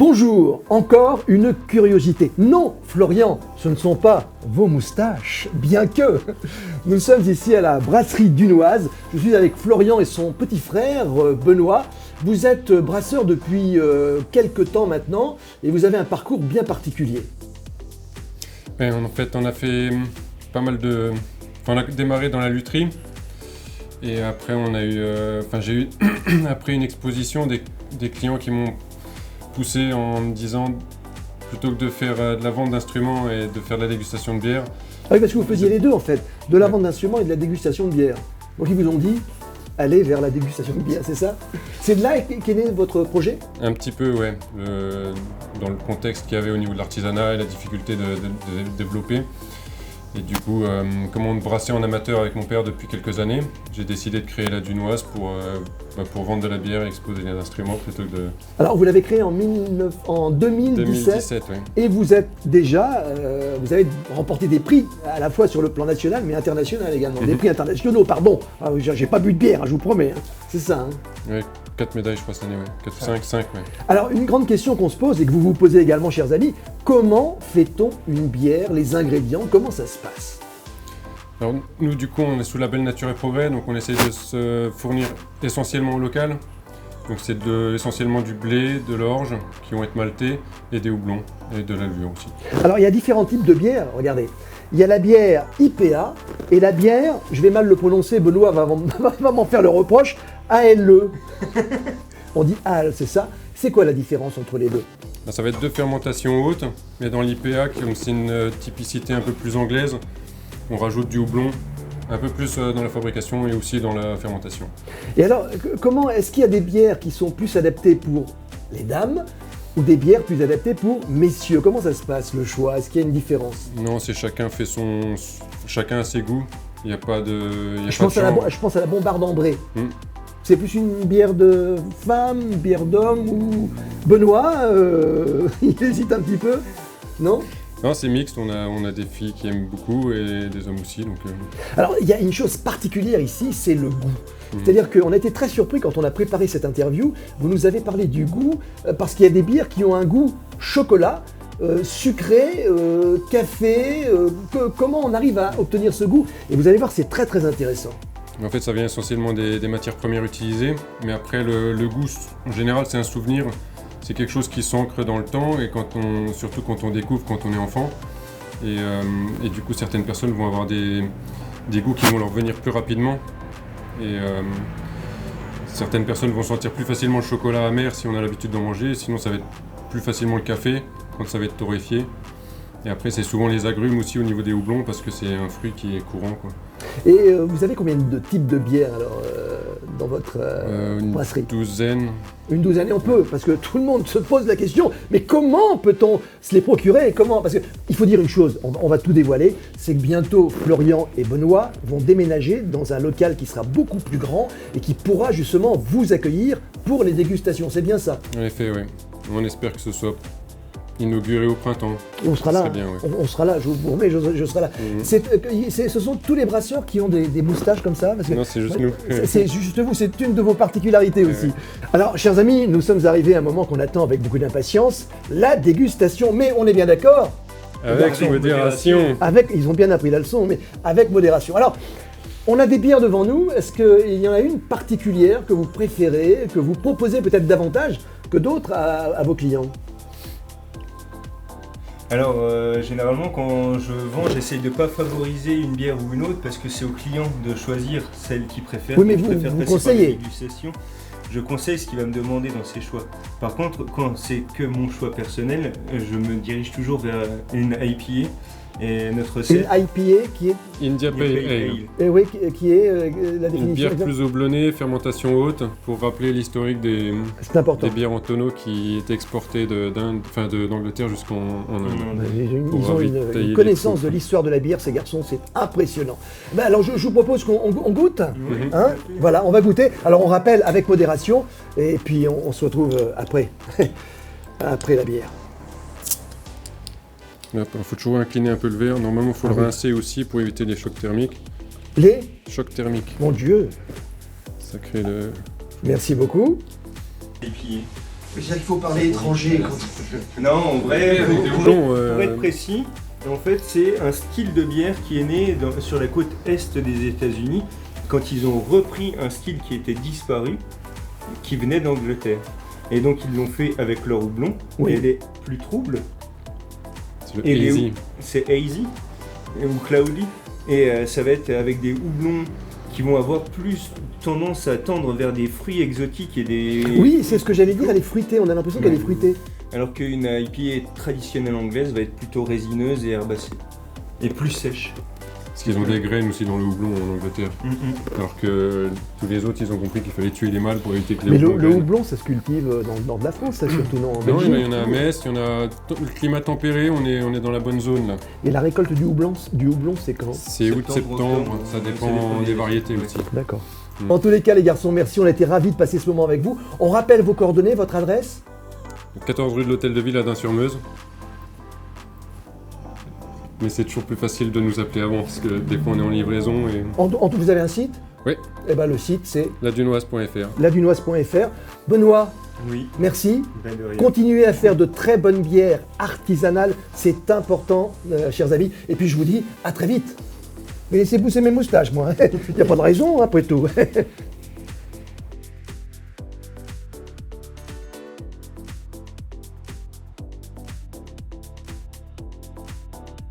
Bonjour, encore une curiosité. Non, Florian, ce ne sont pas vos moustaches, bien que. Nous sommes ici à la brasserie dunoise. Je suis avec Florian et son petit frère, Benoît. Vous êtes brasseur depuis quelques temps maintenant et vous avez un parcours bien particulier. Ouais, en fait, on a fait pas mal de... Enfin, on a démarré dans la lutherie et après on a eu... j'ai eu après une exposition des clients qui m'ont poussé en me disant plutôt que de faire de la vente d'instruments et de faire de la dégustation de bière. Ah oui, parce que vous faisiez les deux en fait, de la vente d'instruments et de la dégustation de bière. Donc ils vous ont dit, allez vers la dégustation de bière, c'est ça? C'est de là qu'est né votre projet? Un petit peu, ouais. Dans le contexte qu'il y avait au niveau de l'artisanat et la difficulté de développer. Et du coup, comme on brassait en amateur avec mon père depuis quelques années, j'ai décidé de créer la Dunoise pour vendre de la bière et exposer des instruments plutôt que de... Alors vous l'avez créé en 2017 oui. Et vous êtes déjà, vous avez remporté des prix à la fois sur le plan national mais international également. Des prix internationaux, pardon. Ah, j'ai pas bu de bière, je vous promets. C'est ça. Ouais, 4 médailles je crois cette année, ouais. 4, 5, ouais. Alors une grande question qu'on se pose et que vous vous posez également, chers amis, comment fait-on une bière, les ingrédients, comment ça se passe? Alors nous du coup on est sous label Nature et Progrès, donc on essaie de se fournir essentiellement au local. Donc c'est essentiellement du blé, de l'orge qui vont être maltés et des houblons et de la levure aussi. Alors il y a différents types de bières, regardez. Il y a la bière IPA et la bière, je vais mal le prononcer, Benoît va m'en faire le reproche, ALE. On dit ALE, c'est ça. C'est quoi la différence entre les deux? Ça va être deux fermentations hautes, mais dans l'IPA, comme c'est une typicité un peu plus anglaise, on rajoute du houblon, un peu plus dans la fabrication et aussi dans la fermentation. Et alors, comment est-ce qu'il y a des bières qui sont plus adaptées pour les dames ou des bières plus adaptées pour messieurs? Comment ça se passe le choix? Est-ce qu'il y a une différence? Non, c'est chacun a ses goûts. Il n'y a pas de. Je pense à la bombarde ambrée. Mm. C'est plus une bière de femme, une bière d'homme ou Benoît, il hésite un petit peu, non? Non, c'est mixte, on a des filles qui aiment beaucoup et des hommes aussi. Donc, Alors, il y a une chose particulière ici, c'est le goût. C'est-à-dire qu'on a été très surpris quand on a préparé cette interview. Vous nous avez parlé du goût, parce qu'il y a des bières qui ont un goût chocolat, sucré, café. Comment on arrive à obtenir ce goût? Et vous allez voir, c'est très très intéressant. En fait, ça vient essentiellement des matières premières utilisées. Mais après, le goût, en général, c'est un souvenir. C'est quelque chose qui s'ancre dans le temps et surtout quand on découvre quand on est enfant. Et du coup, certaines personnes vont avoir des goûts qui vont leur venir plus rapidement. Et certaines personnes vont sentir plus facilement le chocolat amer si on a l'habitude d'en manger. Sinon, ça va être plus facilement le café quand ça va être torréfié. Et après, c'est souvent les agrumes aussi au niveau des houblons parce que c'est un fruit qui est courant, quoi. Et vous avez combien de types de bières alors dans votre brasserie? Une douzaine. Une douzaine, et on peut, parce que tout le monde se pose la question, mais comment peut-on se les procurer? Comment? Parce qu'il faut dire une chose, on va tout dévoiler, c'est que bientôt Florian et Benoît vont déménager dans un local qui sera beaucoup plus grand et qui pourra justement vous accueillir pour les dégustations, c'est bien ça? En effet, oui. On espère que ce soit inauguré au printemps. On sera là, bien, ouais. on sera là, je vous promets, je serai là. Ce sont tous les brasseurs qui ont des moustaches comme ça? Parce que, non, c'est juste nous. C'est juste vous, c'est une de vos particularités aussi. Ouais. Alors, chers amis, nous sommes arrivés à un moment qu'on attend avec beaucoup d'impatience, la dégustation, mais on est bien d'accord? Avec modération. Ils ont bien appris la leçon, mais avec modération. Alors, on a des bières devant nous, est-ce qu'il y en a une particulière que vous préférez, que vous proposez peut-être davantage que d'autres à vos clients? Alors, généralement, quand je vends, j'essaye de ne pas favoriser une bière ou une autre parce que c'est au client de choisir celle qu'il préfère. Oui, mais vous conseillez. Je conseille ce qu'il va me demander dans ses choix. Par contre, quand c'est que mon choix personnel, je me dirige toujours vers une IPA. Et notre une IPA qui est India Pale Ale. Et oui, qui est la définition. Une bière plus houblonnée, fermentation haute, pour rappeler l'historique des bières en tonneau qui étaient exportées d'Angleterre jusqu'en Inde. Ils ont une connaissance de l'histoire de la bière, ces garçons, c'est impressionnant. Ben alors je vous propose qu'on goûte. Hein, voilà, on va goûter. Alors on rappelle avec modération, et puis on se retrouve après, après la bière. Il faut toujours incliner un peu le verre. Normalement, il faut le rincer aussi pour éviter les chocs thermiques. Les chocs thermiques. Mon Dieu. Ça crée le... Merci beaucoup. IPA. Il faut parler étranger quand... Non, en vrai, Avec des houblons, pour être précis, en fait, c'est un style de bière qui est né sur la côte est des États-Unis quand ils ont repris un style qui était disparu, qui venait d'Angleterre. Et donc ils l'ont fait avec leur houblon. Oui. Et elle est plus trouble. c'est le Et les hazy. c'est hazy ou cloudy. Et ça va être avec des houblons qui vont avoir plus tendance à tendre vers des fruits exotiques et des... Oui, c'est ce que j'allais dire, elle est fruitée, on a l'impression qu'elle est fruitée. Alors qu'une IPA traditionnelle anglaise va être plutôt résineuse et herbacée. Et plus sèche. Parce qu'ils ont des graines aussi dans le houblon en Angleterre. Alors que tous les autres, ils ont compris qu'il fallait tuer les mâles pour éviter que les Mais houblons le grainent. houblon, ça se cultive dans le nord de la France, ça, surtout non en Non, Belgique. il y en a à Metz, il y en a le climat tempéré, on est dans la bonne zone là. Et la récolte du houblon, c'est quand? C'est août, Septembre, septembre, octobre, ça ça dépend dépend des des variétés ouais. aussi. D'accord. Mm. En tous les cas, les garçons, merci, on a été ravis de passer ce moment avec vous. On rappelle vos coordonnées, votre adresse? 14 rue de l'Hôtel de Ville à Dain-sur-Meuse. Mais c'est toujours plus facile de nous appeler avant, parce que des fois on est en livraison et... En tout, vous avez un site? Oui. Eh ben le site, c'est ladunoise.fr. ladunoise.fr. Benoît, Oui, merci. ben de rien. Continuez à faire de très bonnes bières artisanales, c'est important, chers amis. Et puis je vous dis à très vite. Mais laissez pousser mes moustaches, moi. Il n'y a pas de raison, après tout.